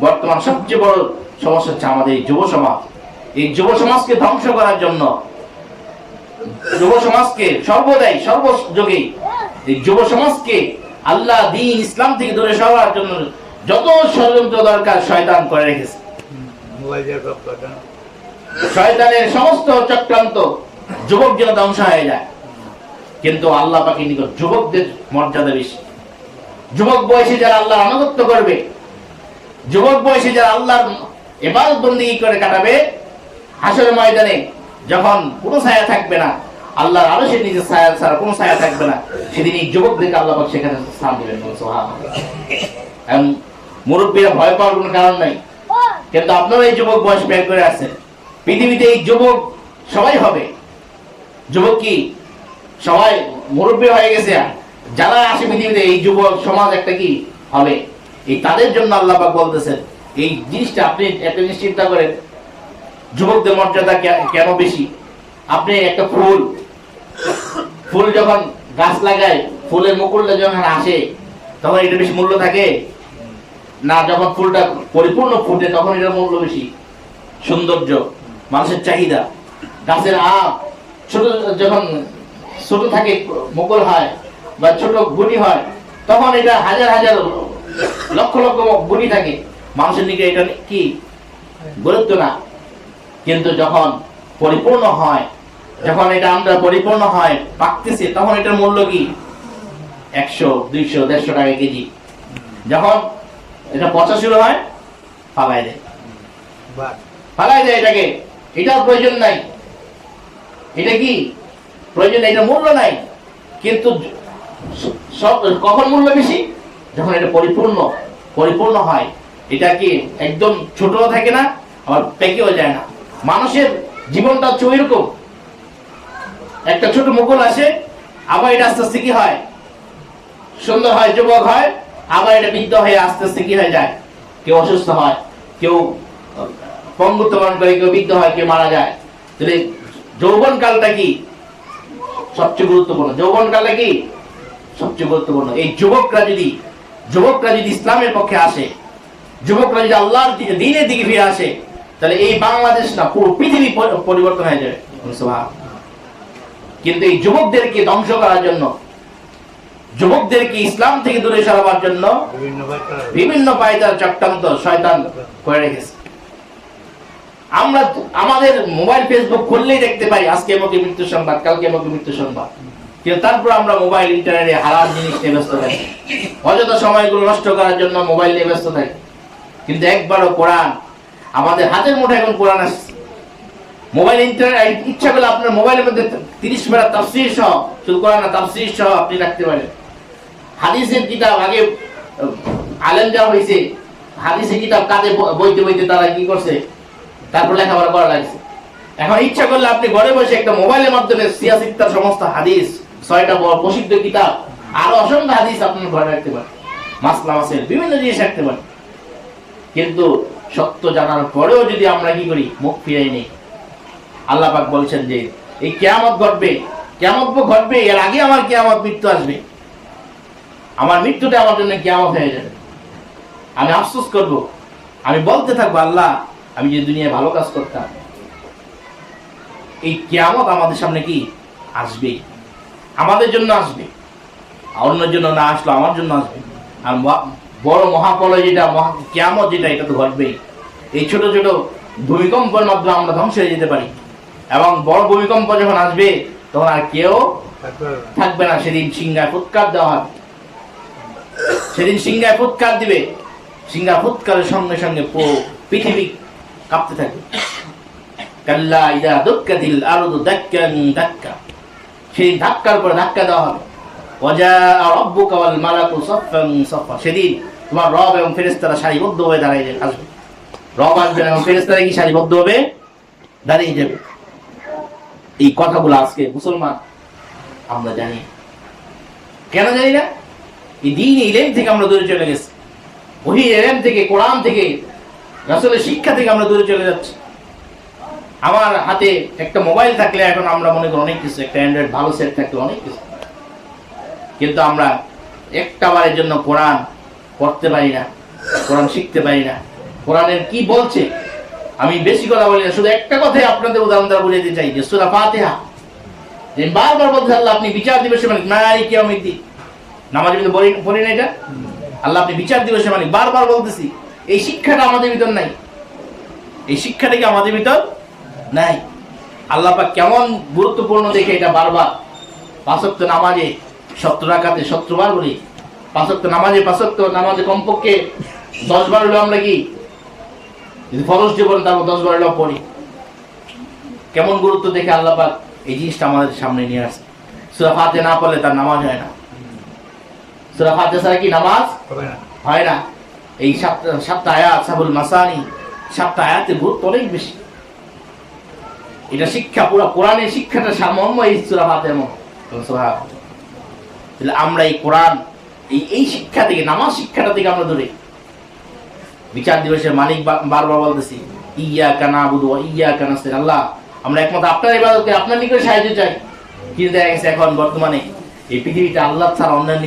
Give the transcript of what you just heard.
বর্তমান সবচেয়ে বড় সমস্যা হচ্ছে আমাদের এই যুব সমাজ। এই যুব সমাজকে ধ্বংস করার জন্য, যুব সমাজকে সর্বদাই সর্বযুগে এই যুব সমাজকে আল্লাহ দ্বীন ইসলাম থেকে দূরে সরার জন্য যত ষড়যন্ত্র দরকার শয়তান করে রেখেছে। শয়তানের সমস্ত চক্রান্ত যুবক যেন ধ্বংস হয়ে যায়, কিন্তু আল্লাহ পাকের নিকট যুবকদের মর্যাদা বেশি। যুবক বয়সে যারা আল্লাহর আনুগত্য করবে, যুবক বয়সে যারা আল্লাহর ইবাদত বন্দেগী করে কাটাবে, হাসরের ময়দানে যখন কোনো ছায়া থাকবে না, আল্লাহর আরশের নিচে ছায়া ছাড়া কোনো ছায়া থাকবে না, সেদিন এই যুবকদেরকে আল্লাহ পাক সেখানে স্থান দিবেন। সুবহানাল্লাহ। এখন মুরব্বীরা ভয় পাওয়ার কোনো কারণ নাই, কিন্তু আপনারা এই যুবক বয়স বের করে আসছেন। পৃথিবীতে এই যুবক সবাই হবে। যুবক কি সবাই মুরব্বী হয়ে গেছে? যারা আসে পৃথিবীতে এই যুবক সমাজ একটা কি হবে, এই তাদের জন্য আল্লাহ পাক বলতেছেন এই জিনিসটা। আপনি একটা জিনিস চিন্তা করেন, যুবকদের মর্যাদা কেন বেশি? আপনি একটা ফুল যখন গাছ লাগায়, ফুলের মুকুলটা যখন আসে, তখন এটা বেশি মূল্য থাকে না যখন ফুলটা পরিপূর্ণ ফুটে তখন এটার মূল্য বেশি? সৌন্দর্য, মানুষের চাহিদা। গাছের আম ছোট যখন ছোট থাকে, মুকুল হয় বা ছোট গুণী হয়, তখন এটা হাজার হাজার লক্ষ লক্ষ গুণী থাকে, মানুষের দিকে এটা কি গুরুত্ব না। কিন্তু যখন পরিপূর্ণ হয়, যখন এটা আমরা পরিপূর্ণ হয়, পাকতেছে, তখন এটার মূল্য কি 100, 200, 150 টাকা কেজি। যখন এটা পচা শুরু হয়, ফালাই দেয় এটাকে। এটার প্রয়োজন নাই, এটা কি প্রয়োজন, এটা মূল্য নাই। কিন্তু সব কখন মূল্য বেশি? যখন এটা পরিপূর্ণ হয়। এটা কি একদম ছোট থাকে না, আবার পেকেও যায় না। মানুষের জীবনটা হচ্ছে ওইরকম, একটা ছোট মুকুল আসে, আবার এটা আস্তে আস্তে কি হয়, সুন্দর হয়, যুবক হয়, আবার এটা বৃদ্ধ হয়ে আস্তে আস্তে কি হয়ে যায়, কেউ অসুস্থ হয়, কেউ পঙ্গুত্ব বরণ করে, কেউ বৃদ্ধ হয়, কেউ মারা যায়। তাহলে যৌবন কালটা কি সবচেয়ে গুরুত্বপূর্ণ? যৌবন কালটা কি সবচেয়ে গুরুত্বপূর্ণ? এই যুবকরা যদি ইসলামের পক্ষে আসে, যুবকরা যদি আল্লাহর দ্বীনের দিকে ফিরে আসে, তাহলে এই বাংলাদেশ না পুরো পৃথিবী পরিবর্তন হয়ে যাবে। কিন্তু এই যুবকদেরকে ধ্বংস করার জন্য, যুবকদেরকে ইসলাম থেকে দূরে সরাবার জন্য বিভিন্ন পায়দার চক্রান্ত শয়তান করে রেখেছে। আমরা আমাদের মোবাইল ফেসবুক খুললেই দেখতে পাই আজকে এমকি মৃত্যু সংবাদ, কালকে এমকি মৃত্যু সংবাদ, কিন্তু তারপর আমরা মোবাইল ইন্টারনেটে হারাম জিনিস নিয়ে ব্যস্ত থাকি, অযথা সময়গুলো নষ্ট করার জন্য মোবাইল নিয়ে ব্যস্ত থাকি। কিন্তু একবারও কোরআন আমাদের হাতের মুঠোয় এখন কোরআন আসছে। মোবাইল ইন্টারনেট ইচ্ছা করলে আপনার মোবাইলের মধ্যে 30 পারা তাফসীর সহ, শুধু কোরআন না তাফসীর সহ আপনি রাখতে পারেন। হাদিসের কিতাব আগে আলেম যারা হয়েছে, হাদিসের কিতাব কাঁধে বইতে তারা কি করছে, তারপর লেখাপড়া করা লাগছে। এখন ইচ্ছা করলে আপনি ঘরে বসে একটা মোবাইলের মাধ্যমে সিয়াসিত্তার সমস্ত হাদিস, 6টা প্রসিদ্ধ কিতাব, আরো অসংখ্য হাদিস আপনার ঘরে রাখতে পারেন, মাসলা মাসের বিভিন্ন জিনিস রাখতে পারেন। কিন্তু সত্য জানার পরেও যদি আমরা কি করি, মুখ ফিরাই নেই। আল্লাহ পাক বলছেন যে এই কিয়ামত ঘটবে, এর আগে আমার কিয়ামত, মৃত্যু আসবে, আমার মৃত্যুটা আমার জন্য কিয়ামত হয়ে যাবে। আমি আফসোস করব, আমি বলতে থাকবো, আল্লাহ আমি যে দুনিয়ায় ভালো কাজ করতাম, এই কিয়ামত আমাদের সামনে কি আসবে, আমাদের জন্য আসবে, অন্যের জন্য না আসলো আমার জন্য আসবে। আর বড় মহাপ্রলয় যেটা, কিয়ামত যেটা, এটা তো ঘটবেই। এই ছোট ছোট ভূমিকম্পের মাধ্যমে আমরা ধ্বংস হয়ে যেতে পারি, এবং বড় ভূমিকম্প যখন আসবে তখন আর কেউ থাকবে না। সেদিন সিংহায় ফুৎকার দেওয়া হবে, সেদিন সিংহায় ফুৎকার দিবে, সিংহা ফুৎকারের সঙ্গে সঙ্গে পৃথিবী কাঁপতে থাকবে। কাল্লা ইযা দুক্কাতিল আরদু দাক্কান দাক্কা, সেদিন ধাক্কার পর ধাক্কা দেওয়া হবে। ওয়াজা রাব্বুকা ওয়াল মালাকু সাফফান সাফফা, সেদিন তোমার রব এবং ফেরেশতারা সারিবদ্ধভাবে দাঁড়িয়ে আসবে। রব আসবে এবং ফেরেশতারা কি সারিবদ্ধভাবে দাঁড়িয়ে যাবে। এই কথাগুলো আজকে মুসলমান আমরা জানি, কেন জানি না? এই দ্বীন ইলম থেকে আমরা দূরে চলে গেছি, ওহী ইলম থেকে, কোরআন থেকে, রাসূলের শিক্ষা থেকে আমরা দূরে চলে যাচ্ছি। আমার হাতে একটা মোবাইল থাকলে এখন আমরা মনে করি অনেক কিছু, একটা অ্যান্ড্রয়েড ভালো সেট থাকলে অনেক কিছু, কিন্তু আমরা একটা বারের জন্য কোরআন পড়তে পারি না, কোরআন শিখতে পারি না। কোরআনের কি বলছে। আমি বেশি কথা বলি না, শুধু একটা কথাই আপনাদের উদাহরণ দ্বারা বুঝাইতে চাই যে সূরা ফাতিহা যে বারবার বলছে আল্লাহ আপনি বিচার দিবসের মালিক, মালিক ইয়াউমিদ্দিন। নামাজে কিন্তু পড়ি না এটা, আল্লাহ আপনি বিচার দিবসের মালিক, বারবার বলতেছি। এই শিক্ষাটা আমাদের ভিতর নাই, এই শিক্ষাটা কি আমাদের ভিতর নাই? আল্লাহ পাক কেমন গুরুত্বপূর্ণ দেখে এটা বারবার 5 ওয়াক্ত নামাজে 70 রাকাতে 70 বার বলি, 5 ওয়াক্ত নামাজে কমপক্ষে 10 বার হলো আমরা কি যদি ফরজ জীবন তারপর 10 বার হলো পড়ি। কেমন গুরুত্ব দেখে আল্লাহ পাক এই জিনিসটা আমাদের সামনে নিয়ে আসে। সূরা ফাতিহা না পড়লে তার নামাজ হয় না, সূরা ফাতিহা ছাড়া কি নামাজ হয় না। এই 7টা আয়াত সাবুল মাসানি, 7টা আয়াতের গুরুত্ব অনেক বেশি। এটা শিক্ষা, পুরো কোরআনের শিক্ষাটা সামর্ম এই সূরা ফাতিহার মধ্যে। তাহলে আমরা এই কোরআন এই শিক্ষা থেকে, নামাজ শিক্ষাটা থেকে আমরা ধরে বিচার দিবসের মালিক বারবার বলতেছি ইয়্যাকা না'বুদু ওয়া ইয়্যাকা নাস্তাইন, আল্লাহ আমরা একমাত্র আপনার ইবাদত করি, আপনার নিকট সাহায্য চাই। কিন্তু দেখা গেছে এখন বর্তমানে এই পৃথিবীতে আল্লাহ ছাড়া অন্যান্য